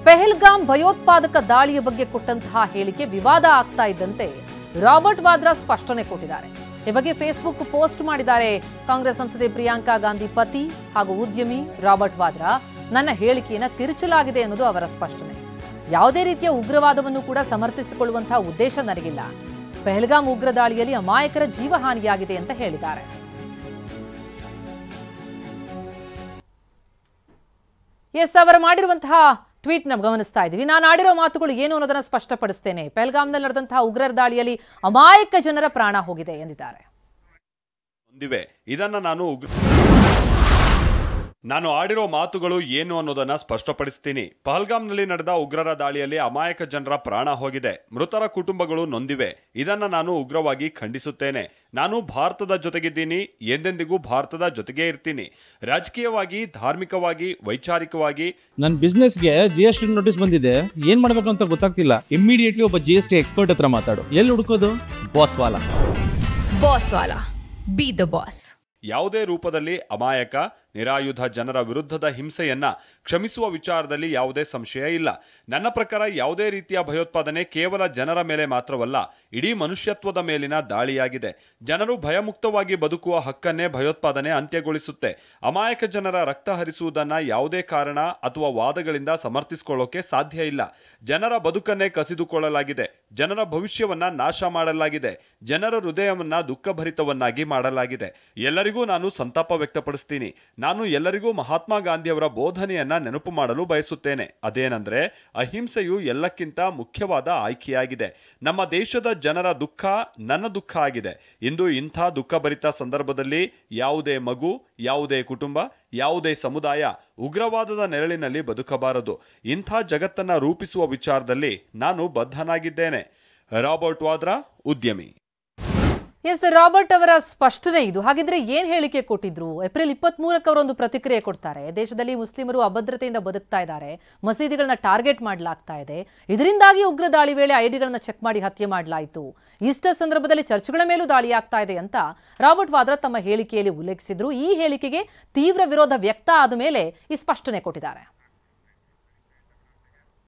ಪೆಹಲ್ಗಾಮ್ ಭಯೋತ್ಪಾದಕ ದಾಳಿಯ ಬಗ್ಗೆ ಕೊಟ್ಟಂತಹ ಹೇಳಿಕೆ ವಿವಾದ ಆಗ್ತಾ ಇದ್ದಂತೆ ರಾಬರ್ಟ್ ವಾದ್ರಾ ಸ್ಪಷ್ಟನೆ ಕೊಟ್ಟಿದ್ದಾರೆ. ಈ ಬಗ್ಗೆ ಫೇಸ್ಬುಕ್ ಪೋಸ್ಟ್ ಮಾಡಿದ್ದಾರೆ ಕಾಂಗ್ರೆಸ್ ಸಂಸದೆ ಪ್ರಿಯಾಂಕಾ ಗಾಂಧಿ ಪತಿ ಹಾಗೂ ಉದ್ಯಮಿ ರಾಬರ್ಟ್ ವಾದ್ರಾ. ನನ್ನ ಹೇಳಿಕೆಯನ್ನು ತಿರುಚಲಾಗಿದೆ ಅನ್ನೋದು ಅವರ ಸ್ಪಷ್ಟನೆ. ಯಾವುದೇ ರೀತಿಯ ಉಗ್ರವಾದವನ್ನು ಕೂಡ ಸಮರ್ಥಿಸಿಕೊಳ್ಳುವಂತಹ ಉದ್ದೇಶ ನನಗಿಲ್ಲ. ಪೆಹಲ್ಗಾಮ್ ಉಗ್ರ ದಾಳಿಯಲ್ಲಿ ಅಮಾಯಕರ ಜೀವಹಾನಿಯಾಗಿದೆ ಅಂತ ಹೇಳಿದ್ದಾರೆ. ಎಸ್, ಅವರು ಮಾಡಿರುವಂತಹ ಟ್ವೀಟ್ ನಾವು ಗಮನಿಸ್ತಾ ಇದ್ದೀವಿ. ನಾನು ಆಡಿರೋ ಮಾತುಗಳು ಏನು ಅನ್ನೋದನ್ನ ಸ್ಪಷ್ಟಪಡಿಸ್ತೇನೆ. ಪೆಹಲ್ಗಾಮ್ನಲ್ಲಿ ನಡೆದಂತಹ ಉಗ್ರರ ದಾಳಿಯಲ್ಲಿ ಅಮಾಯಕ ಜನರ ಪ್ರಾಣ ಹೋಗಿದೆ ಎಂದಿದ್ದಾರೆ. ನಾನು ಆಡಿರೋ ಮಾತುಗಳು ಏನು ಅನ್ನೋದನ್ನ ಸ್ಪಷ್ಟಪಡಿಸ್ತೀನಿ. ಪಹಲ್ಗಾಮ್ನಲ್ಲಿ ನಡೆದ ಉಗ್ರರ ದಾಳಿಯಲ್ಲಿ ಅಮಾಯಕ ಜನರ ಪ್ರಾಣ ಹೋಗಿದೆ. ಮೃತರ ಕುಟುಂಬಗಳು ನೊಂದಿವೆ. ಇದನ್ನ ನಾನು ಉಗ್ರವಾಗಿ ಖಂಡಿಸುತ್ತೇನೆ. ನಾನು ಭಾರತದ ಜೊತೆಗಿದ್ದೀನಿ, ಎಂದೆಂದಿಗೂ ಭಾರತದ ಜೊತೆಗೇ ಇರ್ತೀನಿ. ರಾಜಕೀಯವಾಗಿ, ಧಾರ್ಮಿಕವಾಗಿ, ವೈಚಾರಿಕವಾಗಿ ನನ್ನ ಬಿಸ್ನೆಸ್ಗೆ GST ನೋಟಿಸ್ ಬಂದಿದೆ. ಏನ್ ಮಾಡ್ಬೇಕು ಅಂತ ಗೊತ್ತಾಗ್ತಿಲ್ಲ. ಇಮಿಡಿಯೇಟ್ಲಿ ಒಬ್ಬ GST ಎಕ್ಸ್ಪರ್ಟ್ ಹತ್ರ ಮಾತಾಡು. ಎಲ್ಲಿ ಹುಡುಕೋದು? ಬಾಸ್ ವಾಲಾ. Be the boss. ಯಾವುದೇ ರೂಪದಲ್ಲಿ ಅಮಾಯಕ ನಿರಾಯುಧ ಜನರ ವಿರುದ್ಧದ ಹಿಂಸೆಯನ್ನ ಕ್ಷಮಿಸುವ ವಿಚಾರದಲ್ಲಿ ಯಾವುದೇ ಸಂಶಯ ಇಲ್ಲ. ನನ್ನ ಪ್ರಕಾರ ಯಾವುದೇ ರೀತಿಯ ಭಯೋತ್ಪಾದನೆ ಕೇವಲ ಜನರ ಮೇಲೆ ಮಾತ್ರವಲ್ಲ, ಇಡೀ ಮನುಷ್ಯತ್ವದ ಮೇಲಿನ ದಾಳಿಯಾಗಿದೆ. ಜನರು ಭಯಮುಕ್ತವಾಗಿ ಬದುಕುವ ಹಕ್ಕನ್ನೇ ಭಯೋತ್ಪಾದನೆ ಅಂತ್ಯಗೊಳಿಸುತ್ತೆ. ಅಮಾಯಕ ಜನರ ರಕ್ತ ಹರಿಸುವುದನ್ನ ಯಾವುದೇ ಕಾರಣ ಅಥವಾ ವಾದಗಳಿಂದ ಸಮರ್ಥಿಸಿಕೊಳ್ಳೋಕೆ ಸಾಧ್ಯ ಇಲ್ಲ. ಜನರ ಬದುಕನ್ನೇ ಕಸಿದುಕೊಳ್ಳಲಾಗಿದೆ. ಜನರ ಭವಿಷ್ಯವನ್ನ ನಾಶ ಮಾಡಲಾಗಿದೆ. ಜನರ ಹೃದಯವನ್ನ ದುಃಖಭರಿತವನ್ನಾಗಿ ಮಾಡಲಾಗಿದೆ. ಎಲ್ಲರಿಗೂ ನಾನು ಸಂತಾಪ ವ್ಯಕ್ತಪಡಿಸ್ತೀನಿ. ನಾನು ಎಲ್ಲರಿಗೂ ಮಹಾತ್ಮ ಗಾಂಧಿಯವರ ಬೋಧನೆಯನ್ನ ನೆನಪು ಮಾಡಲು ಬಯಸುತ್ತೇನೆ. ಅದೇನೆಂದ್ರೆ, ಅಹಿಂಸೆಯು ಎಲ್ಲಕ್ಕಿಂತ ಮುಖ್ಯವಾದ ಆಯ್ಕೆಯಾಗಿದೆ. ನಮ್ಮ ದೇಶದ ಜನರ ದುಃಖ ನನ್ನ ದುಃಖ ಆಗಿದೆ. ಇಂದು ಇಂಥ ದುಃಖಭರಿತ ಸಂದರ್ಭದಲ್ಲಿ ಯಾವುದೇ ಮಗು, ಯಾವುದೇ ಕುಟುಂಬ, ಯಾವುದೇ ಸಮುದಾಯ ಉಗ್ರವಾದದ ನೆರಳಿನಲ್ಲಿ ಬದುಕಬಾರದು. ಇಂಥ ಜಗತ್ತನ್ನ ರೂಪಿಸುವ ವಿಚಾರದಲ್ಲಿ ನಾನು ಬದ್ಧನಾಗಿದ್ದೇನೆ. ರಾಬರ್ಟ್ ವಾದ್ರಾ, ಉದ್ಯಮಿ. ಎಸ್, ರಾಬರ್ಟ್ ಅವರ ಸ್ಪಷ್ಟನೆ ಇದು. ಹಾಗಿದ್ರೆ ಏನ್ ಹೇಳಿಕೆ ಕೊಟ್ಟಿದ್ರು? ಏಪ್ರಿಲ್ 23ಕ್ಕೆ ಅವರೊಂದು ಪ್ರತಿಕ್ರಿಯೆ ಕೊಡ್ತಾರೆ. ದೇಶದಲ್ಲಿ ಮುಸ್ಲಿಮರು ಅಭದ್ರತೆಯಿಂದ ಬದುಕ್ತಾ ಇದ್ದಾರೆ, ಮಸೀದಿಗಳನ್ನ ಟಾರ್ಗೆಟ್ ಮಾಡಲಾಗ್ತಾ ಇದೆ, ಇದರಿಂದಾಗಿ ಉಗ್ರ ದಾಳಿ ವೇಳೆ ಐಡಿಗಳನ್ನ ಚೆಕ್ ಮಾಡಿ ಹತ್ಯೆ ಮಾಡಲಾಯಿತು, ಈಸ್ಟರ್ ಸಂದರ್ಭದಲ್ಲಿ ಚರ್ಚ್ಗಳ ಮೇಲೂ ದಾಳಿ ಆಗ್ತಾ ಇದೆ ಅಂತ ರಾಬರ್ಟ್ ವಾದ್ರಾ ತಮ್ಮ ಹೇಳಿಕೆಯಲ್ಲಿ ಉಲ್ಲೇಖಿಸಿದ್ರು. ಈ ಹೇಳಿಕೆಗೆ ತೀವ್ರ ವಿರೋಧ ವ್ಯಕ್ತ ಆದ ಮೇಲೆ ಈ ಸ್ಪಷ್ಟನೆ ಕೊಟ್ಟಿದ್ದಾರೆ.